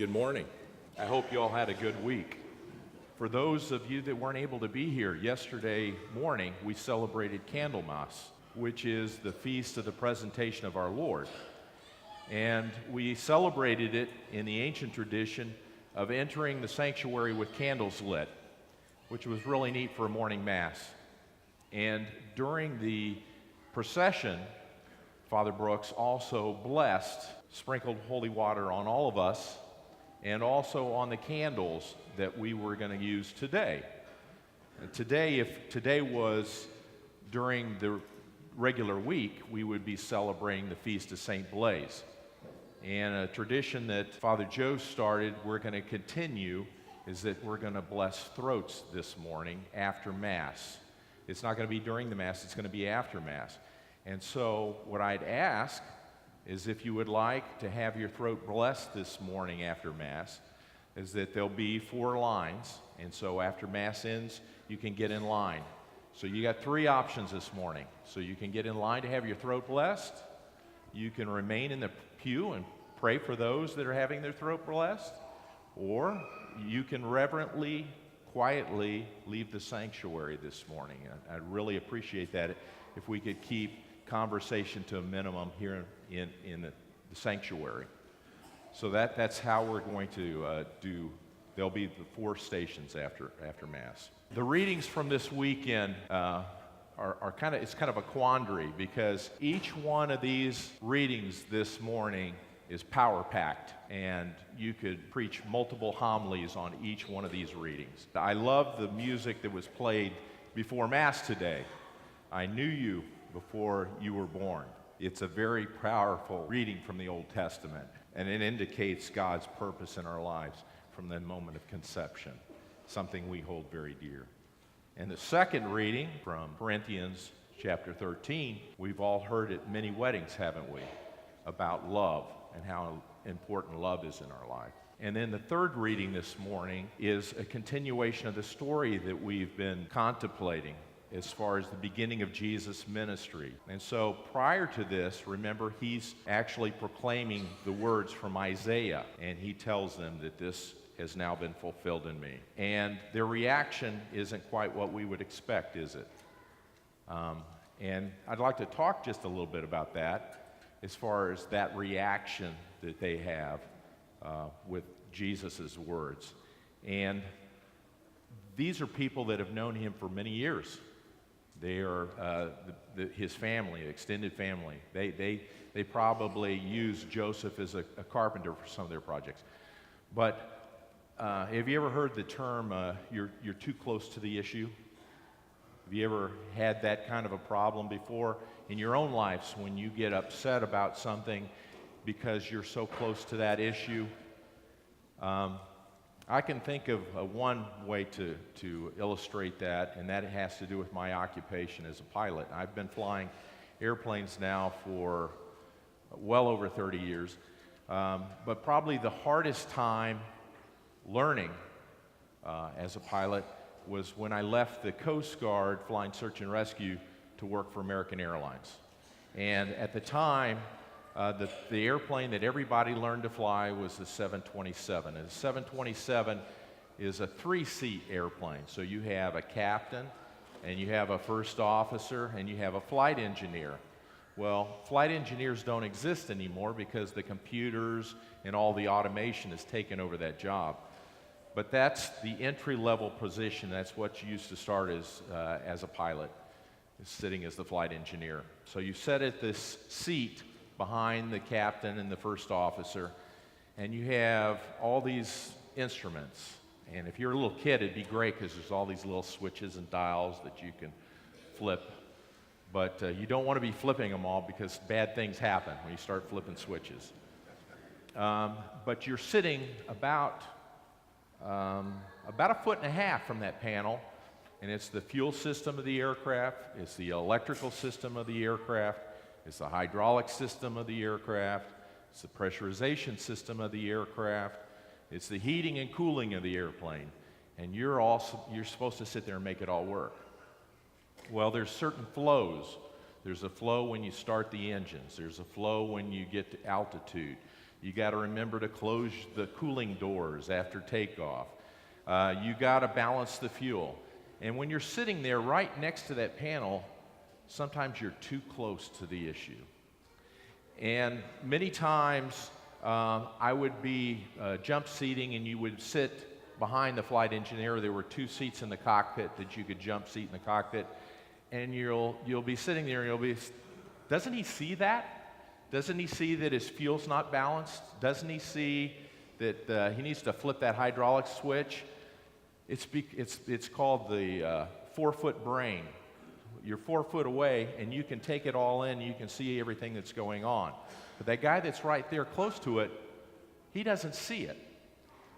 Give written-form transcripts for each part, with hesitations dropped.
Good morning. I hope you all had a good week. For those of you that weren't able to be here, yesterday morning we celebrated Candlemas, which is the feast of the presentation of our Lord. And we celebrated it in the ancient tradition of entering the sanctuary with candles lit, which was really neat for a morning mass. And during the procession, Father Brooks also blessed, sprinkled holy water on all of us, and also on the candles that we were going to use today. And today, if today was during the regular week, we would be celebrating the Feast of St. Blaise. And a tradition that Father Joe started, we're going to continue, is that we're going to bless throats this morning after Mass. It's not going to be during the Mass, it's going to be after Mass. And so what I'd ask is if you would like to have your throat blessed this morning after Mass, is that there'll be 4 lines, and so after Mass ends, you can get in line. So you got 3 options this morning. So you can get in line to have your throat blessed, you can remain in the pew and pray for those that are having their throat blessed, or you can reverently, quietly leave the sanctuary this morning. I'd really appreciate that if we could keep conversation to a minimum here in the sanctuary. So that's how we're going to do. There'll be the 4 stations after Mass. The readings from this weekend are kind of a quandary, because each one of these readings this morning is power-packed, and you could preach multiple homilies on each one of these readings. I love the music that was played before Mass today. I knew you before you were born. It's a very powerful reading from the Old Testament, and it indicates God's purpose in our lives from the moment of conception, something we hold very dear. And the second reading from Corinthians chapter 13, we've all heard at many weddings, haven't we, about love and how important love is in our life. And then the third reading this morning is a continuation of the story that we've been contemplating as far as the beginning of Jesus' ministry. And so prior to this, remember, he's actually proclaiming the words from Isaiah, and he tells them that this has now been fulfilled in me. And their reaction isn't quite what we would expect, is it? And I'd like to talk just a little bit about that, as far as that reaction that they have with Jesus' words. And these are people that have known him for many years. They are his family, extended family. They probably use Joseph as a carpenter for some of their projects. But have you ever heard the term, you're too close to the issue? Have you ever had that kind of a problem before in your own lives, when you get upset about something because you're so close to that issue? I can think of one way to illustrate that, and that has to do with my occupation as a pilot. I've been flying airplanes now for well over 30 years, but probably the hardest time learning as a pilot was when I left the Coast Guard flying search and rescue to work for American Airlines. And at the time, the airplane that everybody learned to fly was the 727. And the 727 is a 3-seat airplane. So you have a captain, and you have a first officer, and you have a flight engineer. Well, flight engineers don't exist anymore because the computers and all the automation has taken over that job. But that's the entry-level position. That's what you used to start as a pilot, is sitting as the flight engineer. So you sit at this seat behind the captain and the first officer, and you have all these instruments. And if you're a little kid, it'd be great because there's all these little switches and dials that you can flip. But you don't want to be flipping them all, because bad things happen when you start flipping switches. But you're sitting about 1.5 feet from that panel, and it's the fuel system of the aircraft, it's the electrical system of the aircraft, it's the hydraulic system of the aircraft, it's the pressurization system of the aircraft, it's the heating and cooling of the airplane, and you're supposed to sit there and make it all work. Well, there's certain flows. There's a flow when you start the engines. There's a flow when you get to altitude. You got to remember to close the cooling doors after takeoff. You got to balance the fuel. And when you're sitting there right next to that panel, sometimes you're too close to the issue. And many times I would be jump seating, and you would sit behind the flight engineer. There were 2 seats in the cockpit that you could jump seat in the cockpit. And you'll be sitting there and you'll be, doesn't he see that? Doesn't he see that his fuel's not balanced? Doesn't he see that he needs to flip that hydraulic switch? It's called the 4-foot brain. You're 4 foot away, and you can take it all in, and you can see everything that's going on. But that guy that's right there close to it, he doesn't see it.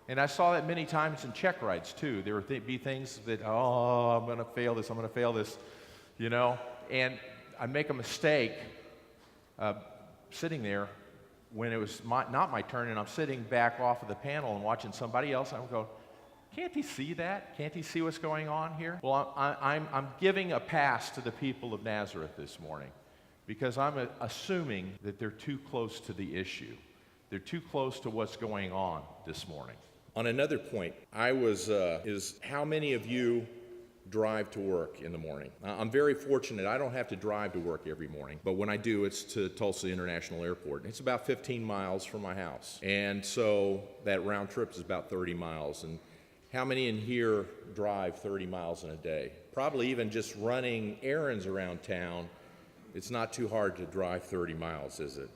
And I saw that many times in check rides, too. There would be things that, oh, I'm going to fail this, you know. And I make a mistake sitting there when it was not my turn, and I'm sitting back off of the panel and watching somebody else, and I would go, can't he see that? Can't he see what's going on here? Well, I'm giving a pass to the people of Nazareth this morning because I'm assuming that they're too close to the issue. They're too close to what's going on this morning. On another point, is how many of you drive to work in the morning? I'm very fortunate. I don't have to drive to work every morning, but when I do, it's to Tulsa International Airport. It's about 15 miles from my house, and so that round trip is about 30 miles. And how many in here drive 30 miles in a day? Probably even just running errands around town, it's not too hard to drive 30 miles, is it?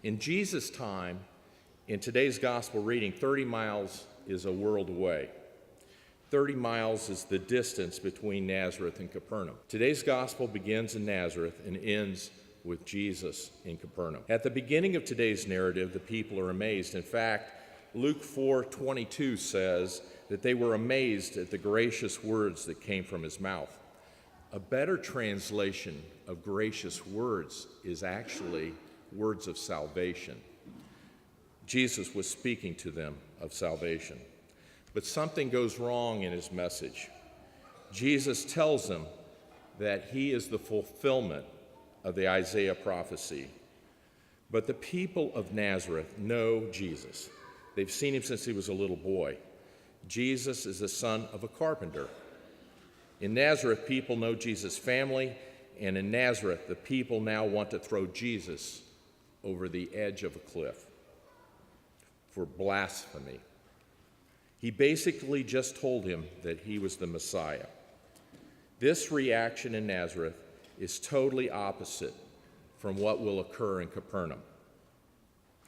In Jesus' time, in today's gospel reading, 30 miles is a world away. 30 miles is the distance between Nazareth and Capernaum. Today's gospel begins in Nazareth and ends with Jesus in Capernaum. At the beginning of today's narrative, the people are amazed. In fact, Luke 4:22 says that they were amazed at the gracious words that came from his mouth. A better translation of gracious words is actually words of salvation. Jesus was speaking to them of salvation. But something goes wrong in his message. Jesus tells them that he is the fulfillment of the Isaiah prophecy. But the people of Nazareth know Jesus. They've seen him since he was a little boy. Jesus is the son of a carpenter. In Nazareth, people know Jesus' family, and in Nazareth, the people now want to throw Jesus over the edge of a cliff for blasphemy. He basically just told him that he was the Messiah. This reaction in Nazareth is totally opposite from what will occur in Capernaum.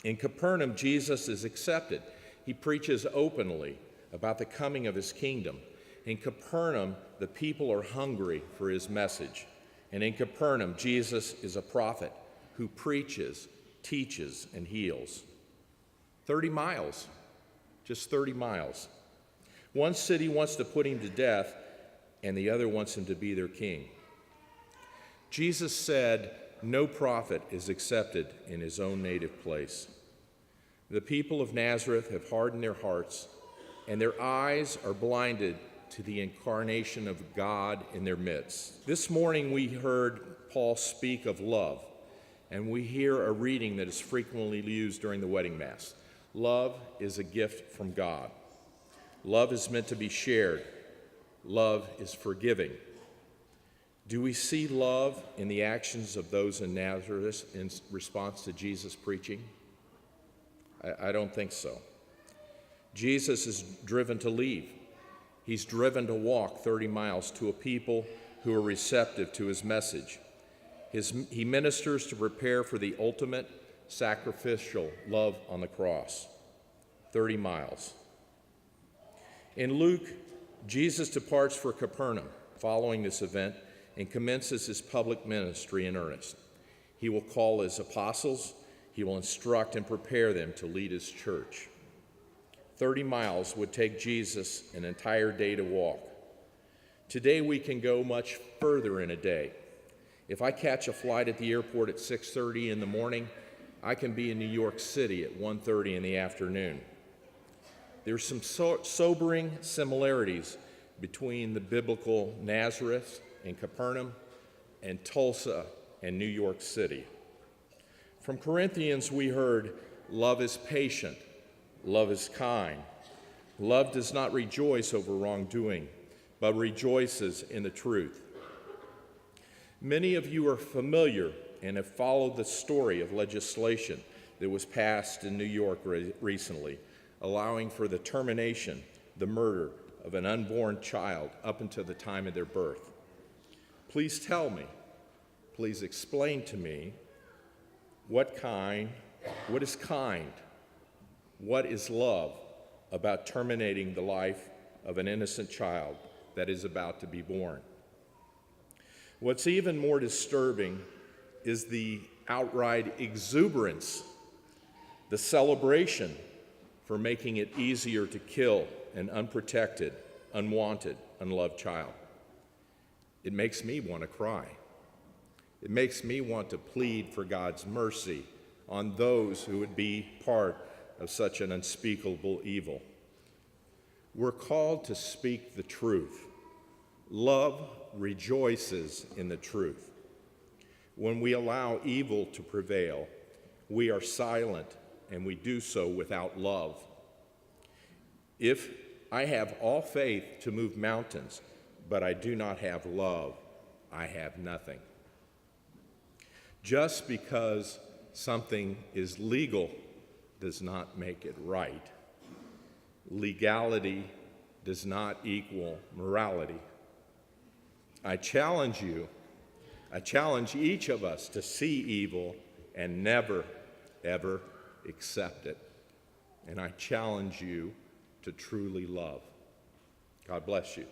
In Capernaum, Jesus is accepted. He preaches openly about the coming of his kingdom. In Capernaum, the people are hungry for his message. And in Capernaum, Jesus is a prophet who preaches, teaches, and heals. 30 miles, just 30 miles. One city wants to put him to death, and the other wants him to be their king. Jesus said, no prophet is accepted in his own native place. The people of Nazareth have hardened their hearts, and their eyes are blinded to the incarnation of God in their midst. This morning we heard Paul speak of love, and we hear a reading that is frequently used during the wedding mass. Love is a gift from God. Love is meant to be shared. Love is forgiving. Do we see love in the actions of those in Nazareth in response to Jesus' preaching? I don't think so. Jesus is driven to leave. He's driven to walk 30 miles to a people who are receptive to his message. He ministers to prepare for the ultimate sacrificial love on the cross. 30 miles. In Luke, Jesus departs for Capernaum following this event and commences his public ministry in earnest. He will call his apostles. He will instruct and prepare them to lead his church. 30 miles would take Jesus an entire day to walk. Today we can go much further in a day. If I catch a flight at the airport at 6:30 in the morning, I can be in New York City at 1:30 in the afternoon. There's some sobering similarities between the biblical Nazareth and Capernaum and Tulsa and New York City. From Corinthians, we heard, Love is patient. Love is kind. Love does not rejoice over wrongdoing, but rejoices in the truth. Many of you are familiar and have followed the story of legislation that was passed in New York recently, allowing for the termination, the murder of an unborn child up until the time of their birth. Please tell me, please explain to me what is kind, what is love about terminating the life of an innocent child that is about to be born. What's even more disturbing is the outright exuberance, the celebration for making it easier to kill an unprotected, unwanted, unloved child. It makes me want to cry. It makes me want to plead for God's mercy on those who would be part of such an unspeakable evil. We're called to speak the truth. Love rejoices in the truth. When we allow evil to prevail, we are silent, and we do so without love. If I have all faith to move mountains, but I do not have love, I have nothing. Just because something is legal does not make it right. Legality does not equal morality. I challenge each of us to see evil and never, ever accept it. And I challenge you to truly love. God bless you.